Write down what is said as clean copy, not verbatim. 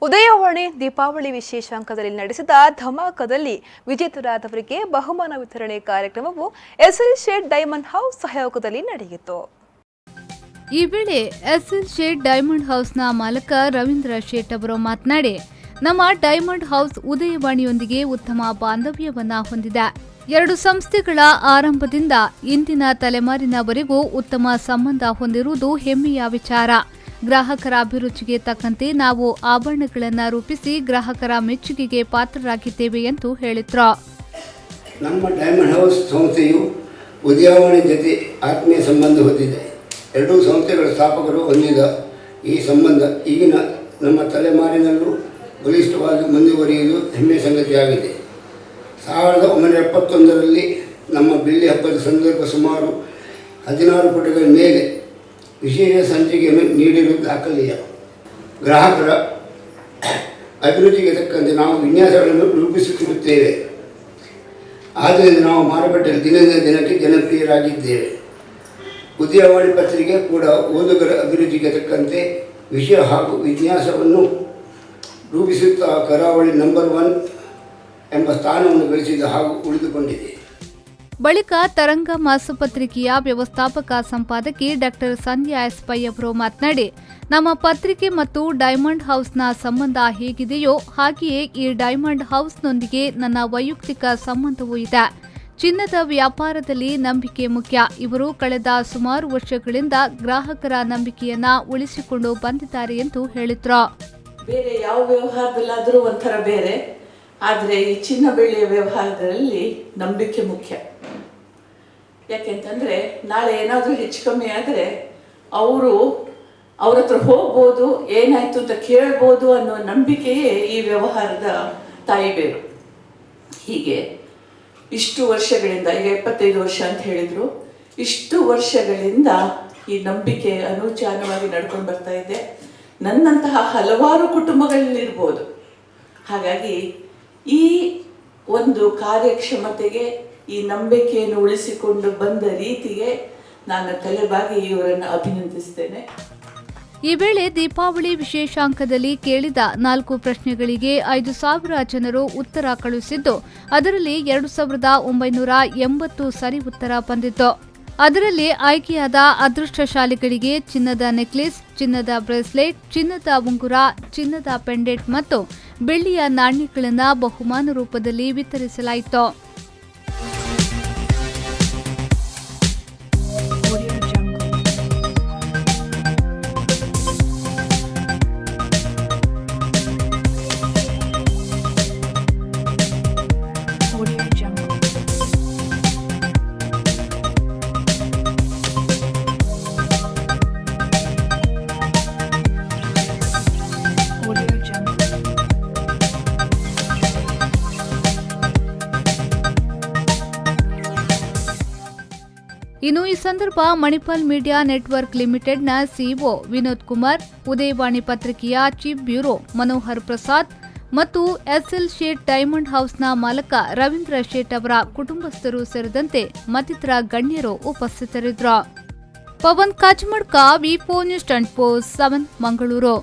ಉದಯವಾಣಿ ದೀಪಾವಳಿ ವಿಶೇಷಾಂಕದಲ್ಲಿ ನಡೆಸಿದ ಧಮಾಕದಲ್ಲಿ ವಿಜೇತರಾದವರಿಗೆ ಬಹುಮಾನ ವಿತರಣೆ ಕಾರ್ಯಕ್ರಮವು ಎಸ್ಎಲ್ ಶೇಡ್ ಡೈಮಂಡ್ ಹೌಸ್ ಸಹಯೋಗದಲ್ಲಿ ನಡೆಯಿತು. ಈ ವೇಳೆ ಎಸ್ಎಲ್ ಶೇಡ್ ಡೈಮಂಡ್ ಹೌಸ್ನ ಮಾಲಕ ರವೀಂದ್ರ ಶೇಟ್ ಅವರು ಮಾತನಾಡಿ, ನಮ್ಮ ಡೈಮಂಡ್ ಹೌಸ್ ಉದಯವಾಣಿಯೊಂದಿಗೆ ಉತ್ತಮ ಬಾಂಧವ್ಯವನ್ನ ಹೊಂದಿದೆ. ಎರಡು ಸಂಸ್ಥೆಗಳ ಆರಂಭದಿಂದ ಇಂದಿನ ತಲೆಮಾರಿನವರೆಗೂ ಉತ್ತಮ ಸಂಬಂಧ ಹೊಂದಿರುವುದು ಹೆಮ್ಮೆಯ ವಿಚಾರ. ಗ್ರಾಹಕರ ಅಭಿರುಚಿಗೆ ತಕ್ಕಂತೆ ನಾವು ಆಭರಣಗಳನ್ನು ರೂಪಿಸಿ ಗ್ರಾಹಕರ ಮೆಚ್ಚುಗೆಗೆ ಪಾತ್ರರಾಗಿದ್ದೇವೆ ಎಂದು ಹೇಳಿದ್ರು. ನಮ್ಮ ಡೈಮಂಡ್ ಹೌಸ್ ಸಂಸ್ಥೆಯು ಉದಯವಾಣಿ ಜೊತೆ ಆತ್ಮೀಯ ಸಂಬಂಧ ಹೊಂದಿದೆ. ಎರಡೂ ಸಂಸ್ಥೆಗಳ ಸ್ಥಾಪಕರು ಹೊಂದಿದ ಈ ಸಂಬಂಧ ಈಗಿನ ನಮ್ಮ ತಲೆಮಾರಿನಲ್ಲೂ ಬಲಿಷ್ಠವಾಗಿ ಮುಂದುವರಿಯುವುದು ಹೆಮ್ಮೆಯ ಸಂಗತಿಯಾಗಿದೆ. 1971ರಲ್ಲಿ ನಮ್ಮ ಬೆಳ್ಳಿ ಹಬ್ಬದ ಸಂದರ್ಭ ಸುಮಾರು 16 ಪುಟಗಳ ಮೇಲೆ ವಿಶೇಷ ಸಂಚಿಕೆಯನ್ನು ನೀಡಿರುವುದು ದಾಖಲೆಯ. ಗ್ರಾಹಕರ ಅಭಿರುಚಿಗೆ ತಕ್ಕಂತೆ ನಾವು ವಿನ್ಯಾಸಗಳನ್ನು ರೂಪಿಸುತ್ತಿರುತ್ತೇವೆ. ಆದ್ದರಿಂದ ನಾವು ಮಾರುಕಟ್ಟೆಯಲ್ಲಿ ದಿನದಿಂದ ದಿನಕ್ಕೆ ಜನಪ್ರಿಯರಾಗಿದ್ದೇವೆ. ಉದಯವಾಣಿ ಪತ್ರಿಕೆ ಕೂಡ ಓದುಗರ ಅಭಿರುಚಿಗೆ ತಕ್ಕಂತೆ ವಿಷಯ ಹಾಗೂ ವಿನ್ಯಾಸವನ್ನು ರೂಪಿಸುತ್ತಾ ಕರಾವಳಿ ನಂಬರ್ 1 ಎಂಬ ಸ್ಥಾನವನ್ನು ಗಳಿಸಿದ ಹಾಗೂ ಉಳಿದುಕೊಂಡಿದೆ. ಬಳಿಕ ತರಂಗ ಮಾಸಪತ್ರಿಕೆಯ ವ್ಯವಸ್ಥಾಪಕ ಸಂಪಾದಕಿ ಡಾಕ್ಟರ್ ಸಂಧ್ಯಾ ಎಸ್ ಪೈ ಅವರು ಮಾತನಾಡಿ, ನಮ್ಮ ಪತ್ರಿಕೆ ಮತ್ತು ಡೈಮಂಡ್ ಹೌಸ್ನ ಸಂಬಂಧ ಹೇಗಿದೆಯೋ ಹಾಗೆಯೇ ಈ ಡೈಮಂಡ್ ಹೌಸ್ನೊಂದಿಗೆ ನನ್ನ ವೈಯಕ್ತಿಕ ಸಂಬಂಧವೂ ಇದೆ. ಚಿನ್ನದ ವ್ಯಾಪಾರದಲ್ಲಿ ನಂಬಿಕೆ ಮುಖ್ಯ. ಇವರು ಕಳೆದ ಸುಮಾರು ವರ್ಷಗಳಿಂದ ಗ್ರಾಹಕರ ನಂಬಿಕೆಯನ್ನ ಉಳಿಸಿಕೊಂಡು ಬಂದಿದ್ದಾರೆ ಎಂದು ಹೇಳಿದ್ರು. ಬೇರೆ ಯಾವ ವ್ಯವಹಾರದಲ್ಲಾದರೂ ಒಂಥರ ಬೇರೆ, ಆದರೆ ಈ ಚಿನ್ನ ಬೆಳ್ಳಿಯ ವ್ಯವಹಾರದಲ್ಲಿ ನಂಬಿಕೆ ಮುಖ್ಯ. ಯಾಕೆಂತಂದರೆ ನಾಳೆ ಏನಾದರೂ ಹೆಚ್ಚು ಕಮ್ಮಿ ಆದರೆ ಅವ್ರ ಹತ್ರ ಹೋಗ್ಬೋದು, ಏನಾಯಿತು ಅಂತ ಕೇಳ್ಬೋದು ಅನ್ನೋ ನಂಬಿಕೆಯೇ ಈ ವ್ಯವಹಾರದ ತಾಯಿಬೇರು. ಹೀಗೆ ಇಷ್ಟು ವರ್ಷಗಳಿಂದ, ಈಗ 25 ವರ್ಷ ಅಂತ ಹೇಳಿದರು, ಇಷ್ಟು ವರ್ಷಗಳಿಂದ ಈ ನಂಬಿಕೆ ಅನೂಚಾನವಾಗಿ ನಡ್ಕೊಂಡು ಬರ್ತಾ ಇದೆ. ನನ್ನಂತಹ ಹಲವಾರು ಕುಟುಂಬಗಳಲ್ಲಿರ್ಬೋದು. ಹಾಗಾಗಿ ಈ ಒಂದು ಕಾರ್ಯಕ್ಷಮತೆಗೆ, ಈ ನಂಬಿಕೆಯನ್ನು ಉಳಿಸಿಕೊಂಡು ಬಂದ ರೀತಿಗೆ ನಾನು ತಲೆಬಾಗಿ ಇವರನ್ನು ಅಭಿನಂದಿಸ್ತೇನೆ. ಈ ವೇಳೆ ದೀಪಾವಳಿ ವಿಶೇಷಾಂಕದಲ್ಲಿ ಕೇಳಿದ 4 ಪ್ರಶ್ನೆಗಳಿಗೆ 5,000 ಜನರು ಉತ್ತರ ಕಳುಹಿಸಿದ್ದು, ಅದರಲ್ಲಿ 2,980 ಸರಿ ಉತ್ತರ ಬಂದಿತ್ತು. ಅದರಲ್ಲಿ ಆಯ್ಕೆಯಾದ ಅದೃಷ್ಟಶಾಲಿಗಳಿಗೆ ಚಿನ್ನದ ನೆಕ್ಲೆಸ್, ಚಿನ್ನದ ಬ್ರೇಸ್ಲೆಟ್, ಚಿನ್ನದ ಉಂಗುರ, ಚಿನ್ನದ ಪೆಂಡೆಂಟ್ ಮತ್ತು ಬೆಳ್ಳಿಯ ನಾಣ್ಯಗಳನ್ನು ಬಹುಮಾನ ರೂಪದಲ್ಲಿ ವಿತರಿಸಲಾಯಿತು. ಇನ್ನು ಈ ಸಂದರ್ಭ ಮಣಿಪಾಲ್ ಮೀಡಿಯಾ ನೆಟ್ವರ್ಕ್ ಲಿಮಿಟೆಡ್ನ ಸಿಇಒ ವಿನೋದ್ ಕುಮಾರ್, ಉದಯವಾಣಿ ಪತ್ರಿಕೆಯ ಚೀಫ್ ಬ್ಯೂರೋ ಮನೋಹರ್ ಪ್ರಸಾದ್ ಮತ್ತು ಎಸ್ಎಲ್ ಶೇಟ್ ಡೈಮಂಡ್ ಹೌಸ್ನ ಮಾಲಕ ರವೀಂದ್ರ ಶೇಟ್ ಅವರ ಕುಟುಂಬಸ್ಥರು ಸೇರಿದಂತೆ ಮತ್ತಿತರ ಗಣ್ಯರು ಉಪಸ್ಥಿತರಿದ್ದರು. ಪವನ್ ಕಾಚಮಡ್ಕ, ವಿ4 ನ್ಯೂಸ್ 24/7 ಮಂಗಳೂರು.